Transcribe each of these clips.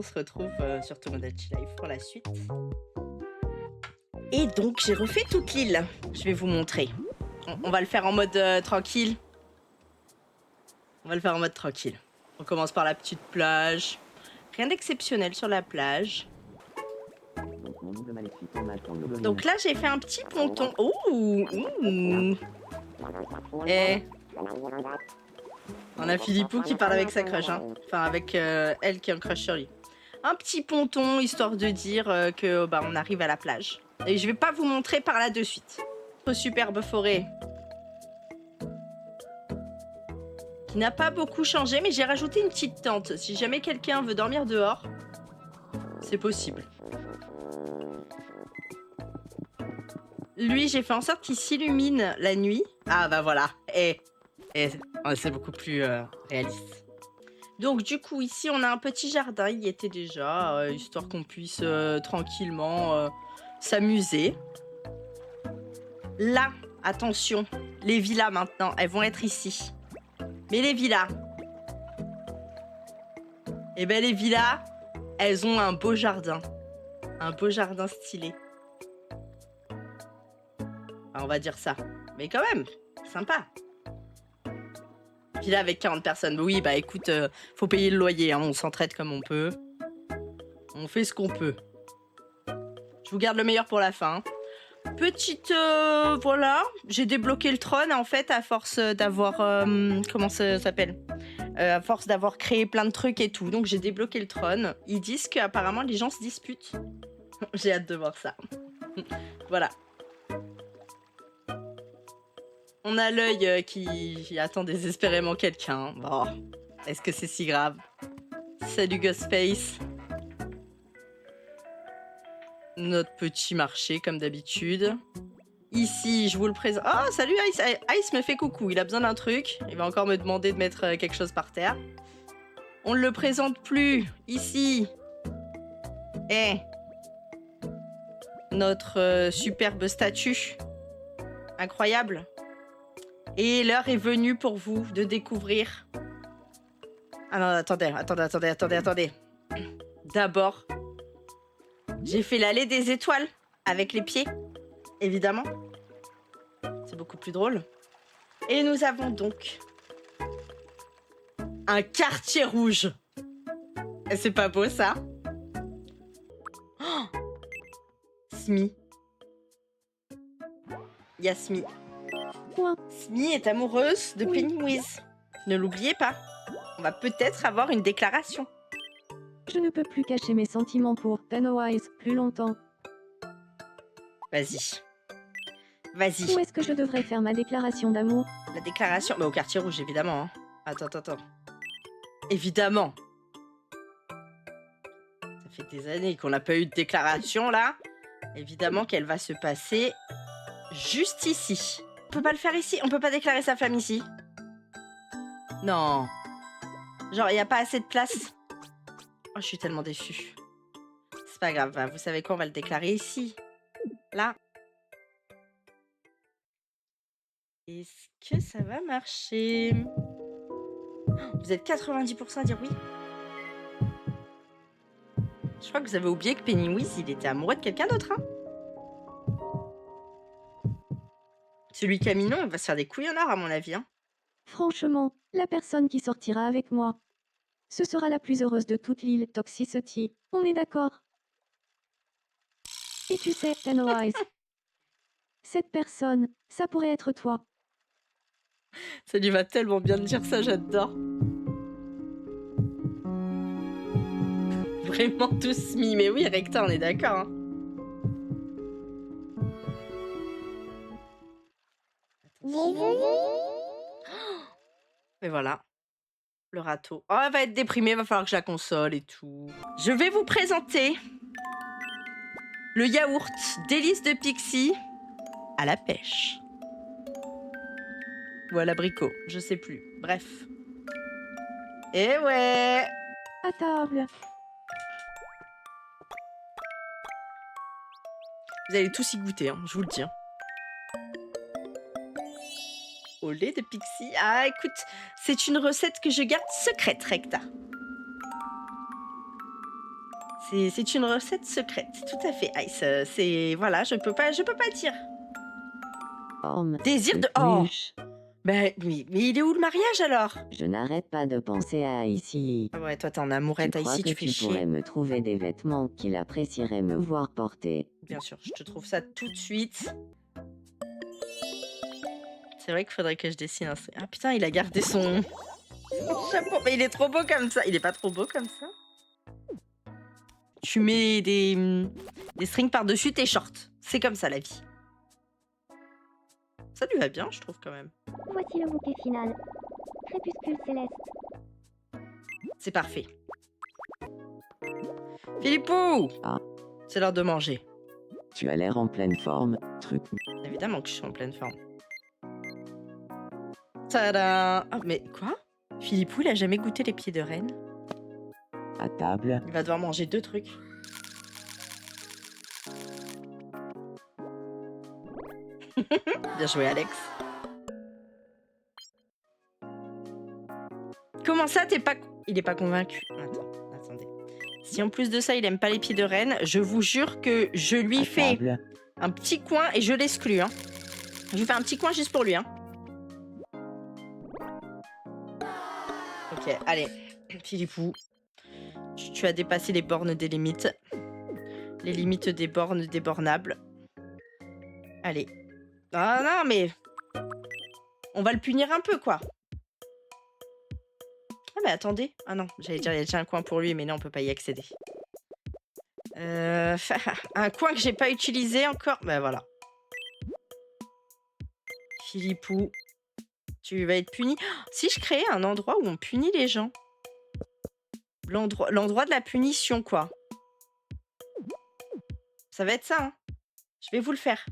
on se retrouve sur Tomodachi Life pour la suite. Et donc, j'ai refait toute l'île. Je vais vous montrer. On va le faire en mode tranquille. On va le faire en mode tranquille. On commence par la petite plage. Rien d'exceptionnel sur la plage. Donc là, j'ai fait un petit ponton. Ouh, Et on a Philippou qui parle avec sa crush, hein. Enfin, avec elle qui est en crush sur lui. Un petit ponton, histoire de dire que on arrive à la plage. Et je vais pas vous montrer par là de suite. Notre superbe forêt. Qui n'a pas beaucoup changé, mais j'ai rajouté une petite tente. Si jamais quelqu'un veut dormir dehors, c'est possible. Lui, j'ai fait en sorte qu'il s'illumine la nuit. Ah bah voilà. Et c'est beaucoup plus réaliste. Donc du coup, ici, on a un petit jardin. Il y était déjà, histoire qu'on puisse tranquillement s'amuser. Là, attention, les villas maintenant, elles vont être ici. Mais les villas, eh ben les villas, elles ont un beau jardin. Un beau jardin stylé. Enfin, on va dire ça. Mais quand même, sympa. Villa avec 40 personnes. Oui, bah écoute, faut payer le loyer, hein, on s'entraide comme on peut. On fait ce qu'on peut. Je vous garde le meilleur pour la fin. Petite... voilà, j'ai débloqué le trône en fait à force d'avoir... comment ça s'appelle à force d'avoir créé plein de trucs et tout. Donc j'ai débloqué le trône. Ils disent qu'apparemment les gens se disputent. J'ai hâte de voir ça. Voilà. On a l'œil qui attend désespérément quelqu'un. Bon, est-ce que c'est si grave? Salut Ghostface. Notre petit marché comme d'habitude. Ici, je vous le présente. Oh, salut Ice. Ice me fait coucou. Il a besoin d'un truc. Il va encore me demander de mettre quelque chose par terre. On ne le présente plus. Ici. Notre superbe statue. Incroyable. Et l'heure est venue pour vous de découvrir... Ah non, attendez. D'abord, j'ai fait l'allée des étoiles avec les pieds, évidemment. C'est beaucoup plus drôle. Et nous avons donc un quartier rouge. C'est pas beau, ça? Oh, Smee. Yasmi. Quoi? Smee est amoureuse de Pennywise. Ne l'oubliez pas. On va peut-être avoir une déclaration. Je ne peux plus cacher mes sentiments pour Pennywise plus longtemps. Vas-y. Vas-y. Où est-ce que je devrais faire ma déclaration d'amour? La déclaration... Bah, au quartier rouge, évidemment. Hein. Attends. Évidemment. Ça fait des années qu'on n'a pas eu de déclaration, là. Évidemment qu'elle va se passer juste ici. On peut pas le faire ici? On peut pas déclarer sa femme ici? Non. Genre, il n'y a pas assez de place? Oh, je suis tellement déçue. C'est pas grave. Vous savez quoi? On va le déclarer ici. Là. Est-ce que ça va marcher? Vous êtes 90% à dire oui. Je crois que vous avez oublié que Pennywise, il était amoureux de quelqu'un d'autre, hein. Celui qui a mis non, il va se faire des couilles en or, à mon avis, hein. Franchement, la personne qui sortira avec moi, ce sera la plus heureuse de toute l'île Toxicity. On est d'accord? Et tu sais, Pennywise, cette personne, ça pourrait être toi. Ça lui va tellement bien de dire ça, j'adore. Vraiment tous mis, mais oui, Recta, on est d'accord, hein. Et voilà, le râteau. Oh, elle va être déprimée, va falloir que je la console et tout. Je vais vous présenter le yaourt délice de Pixie à la pêche. Ou à l'abricot, je sais plus. Bref. Et ouais. À table. Vous allez tous y goûter, hein, je vous le dis. Hein. Au lait de Pixie. Ah, écoute, c'est une recette que je garde secrète, Recta. C'est une recette secrète, tout à fait, Ice. C'est... Voilà, je peux pas dire. Forme. Désir de... Oh Peluche. mais il est où le mariage alors? Je n'arrête pas de penser à ici. Ouais, toi t'es en Tu amourette, crois Icy, que tu fais tu pourrais chier. me trouver des vêtements qu'il apprécierait me voir porter? Bien sûr, je te trouve ça tout de suite. C'est vrai qu'il faudrait que je dessine un... Ah putain, il a gardé son chapeau. Mais il est trop beau comme ça. Il est pas trop beau comme ça? Tu mets des strings par-dessus tes shorts. C'est comme ça la vie. Ça lui va bien, je trouve quand même. Voici le bouquet final. Crépuscule céleste. C'est parfait. Philippou! Ah. C'est l'heure de manger. Tu as l'air en pleine forme, truc. Évidemment que je suis en pleine forme. Tadam! Ah, mais quoi? Philippou, il a jamais goûté les pieds de reine? À table. Il va devoir manger 2 trucs. Bien joué, Alex. Comment ça, t'es pas... Il est pas convaincu. Attendez. Si en plus de ça, il aime pas les pieds de reine, je vous jure que je lui À fais table. un petit coin et je l'exclus. Hein. Je lui fais un petit coin juste pour lui. Hein. Ok, allez. Philippou, tu as dépassé les bornes des limites. Les limites des bornes débornables. Allez. Ah non, mais... On va le punir un peu, quoi. Ah, mais attendez. Ah non, j'allais dire, il y a déjà un coin pour lui, mais non, on peut pas y accéder. Un coin que j'ai pas utilisé encore. Ben voilà. Philippou, tu vas être puni. Si je créais un endroit où on punit les gens. L'endroit de la punition, quoi. Ça va être ça, hein. Je vais vous le faire.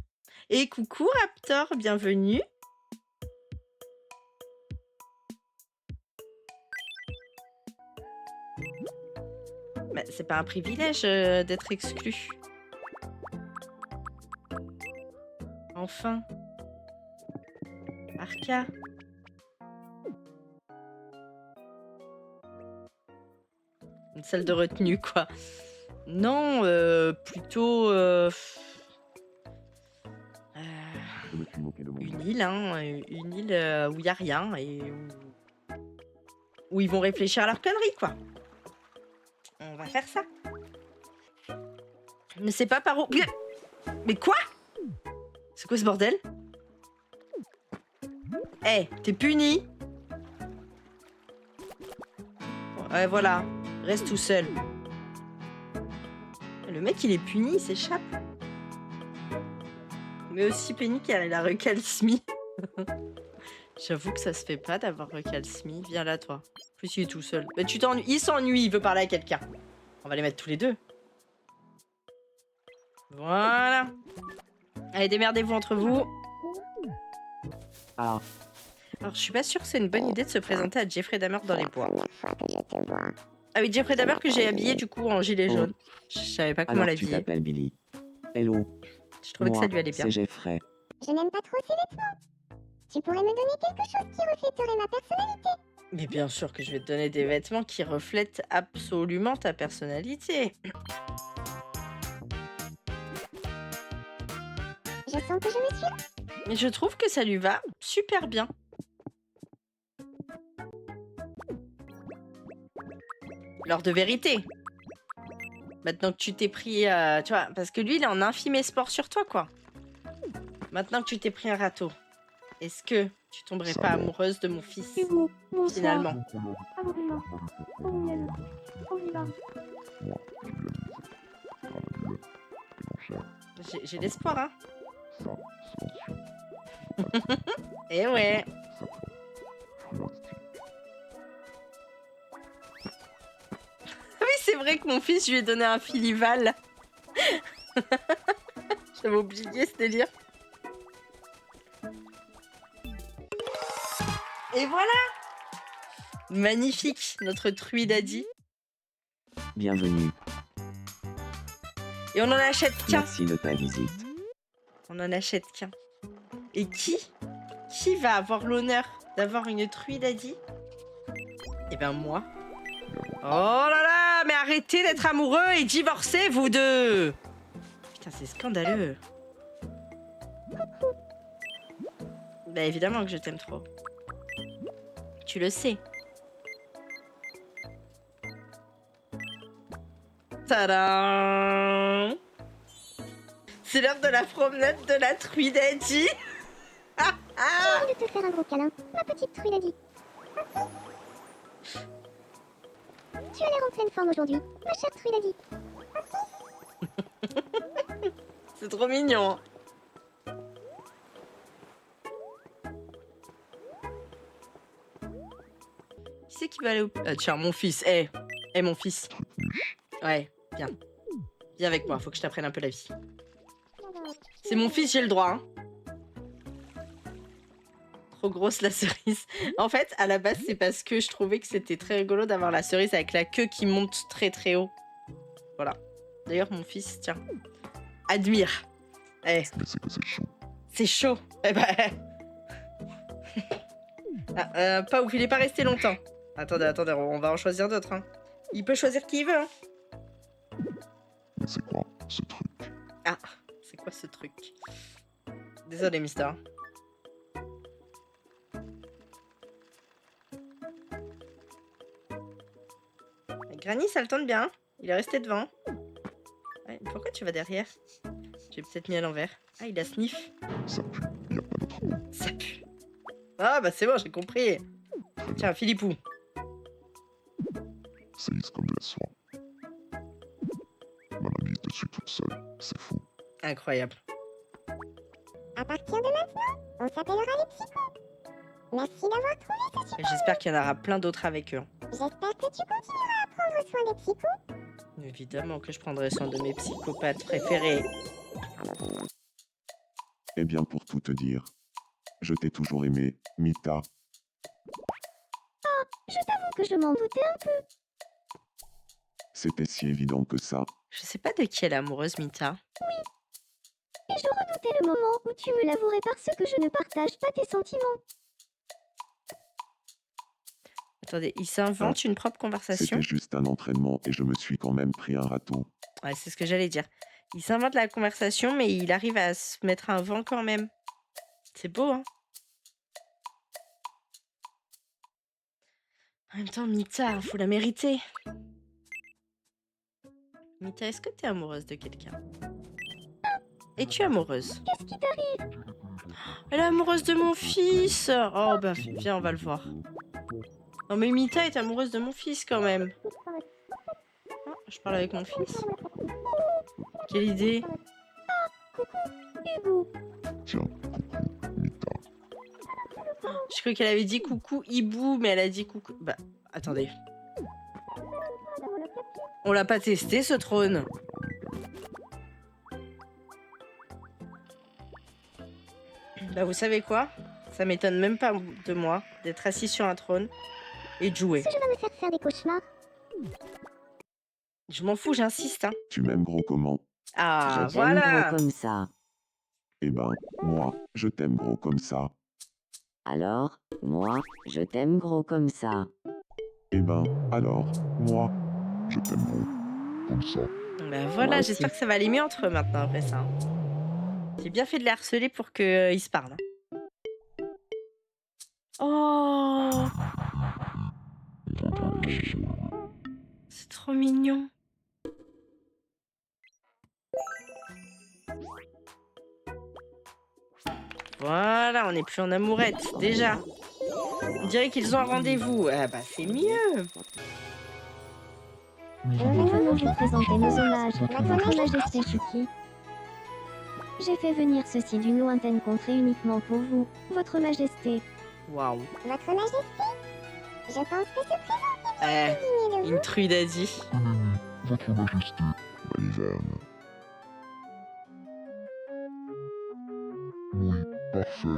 Et coucou Raptor, bienvenue. Mais c'est pas un privilège d'être exclu. Enfin. Arca. Une salle de retenue, quoi. Non, plutôt... une île, hein. Une île où il n'y a rien et où ils vont réfléchir à leur connerie, quoi. On va faire ça. Mais c'est pas par où... Mais quoi? C'est quoi ce bordel? Eh, t'es puni. Ouais, voilà. Reste tout seul. Le mec, il est puni, il s'échappe. Mais aussi Penny qui a la recalcemie. J'avoue que ça se fait pas d'avoir recalcemie. Viens là, toi. En plus, il est tout seul. Mais tu t'ennuies. Il s'ennuie, il veut parler à quelqu'un. On va les mettre tous les deux. Voilà. Allez, démerdez-vous entre vous. Ah. Alors, je suis pas sûre que c'est une bonne idée de se présenter à Jeffrey Dahmer dans les bois. Ah oui, Jeffrey Dahmer que j'ai habillé du coup en gilet jaune. Je savais pas comment Alors tu l'habiller. t'appelles Billy. Hello. Je trouvais que ça lui allait bien. C'est Jeffrey. Je n'aime pas trop ces vêtements. Tu pourrais me donner quelque chose qui reflèterait ma personnalité. Mais bien sûr que je vais te donner des vêtements qui reflètent absolument ta personnalité. Je sens que je me suis. Mais je trouve que ça lui va super bien. L'heure de vérité. Maintenant que tu t'es pris... tu vois, parce que lui, il est en infime espoir sur toi, quoi. Maintenant que tu t'es pris un râteau, est-ce que tu tomberais pas amoureuse de mon fils, Hugo, bonsoir. finalement? Absolument. On y va. J'ai l'espoir, hein. Eh ouais. Oui, c'est vrai que mon fils, je lui ai donné un filival. J'avais oublié ce délire. Et voilà. Magnifique, notre truie-daddy. Bienvenue. Et on en achète qu'un. Merci de ta visite. On en achète qu'un. Et qui va avoir l'honneur d'avoir une truie-daddy? Eh ben moi. Oh là là, mais arrêtez d'être amoureux et divorcez, vous deux. Putain, c'est scandaleux. Bah évidemment que je t'aime trop. Tu le sais. Tadam! C'est l'heure de la promenade de la truidadie. J'ai envie de te faire un gros câlin, ma petite truidadie. Tu as l'air en pleine forme aujourd'hui, ma chère truidadie. C'est trop mignon. Qui c'est qui va aller au... tiens, mon fils. Mon fils. Ouais, viens. Viens avec moi, faut que je t'apprenne un peu la vie. C'est mon fils, j'ai le droit. Hein. Trop grosse la cerise. En fait, à la base, c'est parce que je trouvais que c'était très rigolo d'avoir la cerise avec la queue qui monte très très haut. Voilà. D'ailleurs, mon fils, tiens, admire. Mais c'est que c'est chaud. C'est chaud. Eh ben... pas ouf, il est pas resté longtemps. Attendez, on va en choisir d'autres. Hein. Il peut choisir qui il veut. Hein. Mais c'est quoi ce truc? Ah, c'est quoi ce truc? Désolé, Mister. Granny, ça le tente bien. Il est resté devant. Ouais, pourquoi tu vas derrière? J'ai peut-être mis à l'envers. Ah, il a sniff. Ça pue, y a pas d'autre mot. Ça pue. Ah, bah c'est bon, j'ai compris. Tiens, Philippou. C'est lisse comme de la soie. Ma mamie est dessus toute seule, c'est fou. Incroyable. À partir de maintenant, on s'appellera les psychos. Merci d'avoir trouvé ce support. J'espère qu'il y en aura plein d'autres avec eux. J'espère que tu continueras à prendre soin des psychos. Évidemment que je prendrai soin de mes psychopathes préférés. Eh bien, pour tout te dire, je t'ai toujours aimé, Mita. Je t'avoue que je m'en doutais un peu. C'était si évident que ça. Je sais pas de qui elle est amoureuse, Mita. Et je redoutais le moment où tu me l'avouerais parce que je ne partage pas tes sentiments. Attendez, il s'invente une propre conversation. C'était juste un entraînement et je me suis quand même pris un râteau. Ouais, c'est ce que j'allais dire. Il s'invente la conversation, mais il arrive à se mettre un vent quand même. C'est beau, hein? En même temps, Mita, faut la mériter. Mita, est-ce que t'es amoureuse de quelqu'un? Es-tu amoureuse? Qu'est-ce qui t'arrive? Elle est amoureuse de mon fils. Oh, bah, viens, on va le voir. Non, mais Mita est amoureuse de mon fils, quand même. Ah, je parle avec mon fils. Quelle idée. Hugo. Tiens, coucou, Mita. Je crois qu'elle avait dit coucou hibou, mais elle a dit coucou... Bah, attendez. On l'a pas testé, ce trône. Bah, vous savez quoi? Ça m'étonne même pas de moi d'être assis sur un trône et de jouer. Si je vais me faire faire des cauchemars. Je m'en fous, j'insiste. Hein. Tu m'aimes gros comment? Ah, Je t'aime voilà. gros comme ça. Eh ben, moi, je t'aime gros comme ça. Alors, moi, je t'aime gros comme ça. Eh ben, alors, moi, je t'aime gros comme ça. Bah voilà, Moi aussi. j'espère que ça va aller mieux entre eux maintenant après ça. Hein. J'ai bien fait de les harceler pour qu'ils se parlent. Hein. Oh, c'est trop mignon. Voilà, on n'est plus en amourette, déjà. On dirait qu'ils ont un rendez-vous. Ah bah c'est mieux. Nous venons vous présenter nos hommages, Votre Majesté Chuki. J'ai fait venir ceci d'une lointaine contrée uniquement pour vous, Votre Majesté. Waouh. Votre Majesté, je pense que ce présent Eh, est digne de vous. une truidadie. Votre Majesté, Baliverne. Oui, parfait.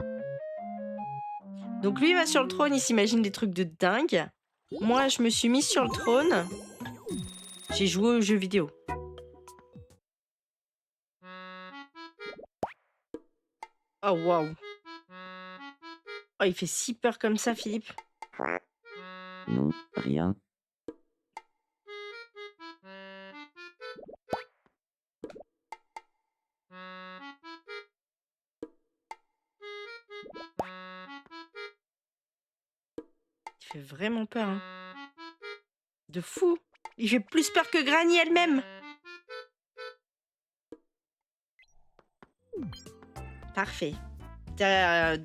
Donc lui il va sur le trône, il s'imagine des trucs de dingue. Moi je me suis mise sur le trône. J'ai joué aux jeux vidéo. Oh waouh. Oh il fait si peur comme ça Philippe. Non, rien. fait vraiment peur. Hein. De fou. Il fait plus peur que Granny elle-même. Parfait.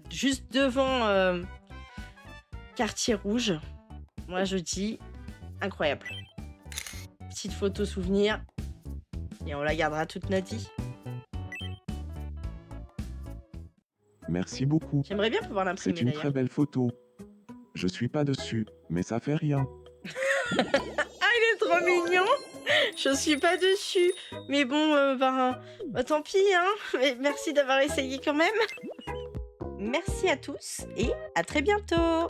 Juste devant Quartier Rouge. Moi, je dis incroyable. Petite photo souvenir. Et on la gardera toute notre vie. Merci beaucoup. J'aimerais bien pouvoir l'imprimer C'est une d'ailleurs. très belle photo. Je suis pas dessus, mais ça fait rien. Ah, il est trop mignon. Je suis pas dessus. Mais bon, bah, tant pis, hein. Mais merci d'avoir essayé quand même. Merci à tous et à très bientôt.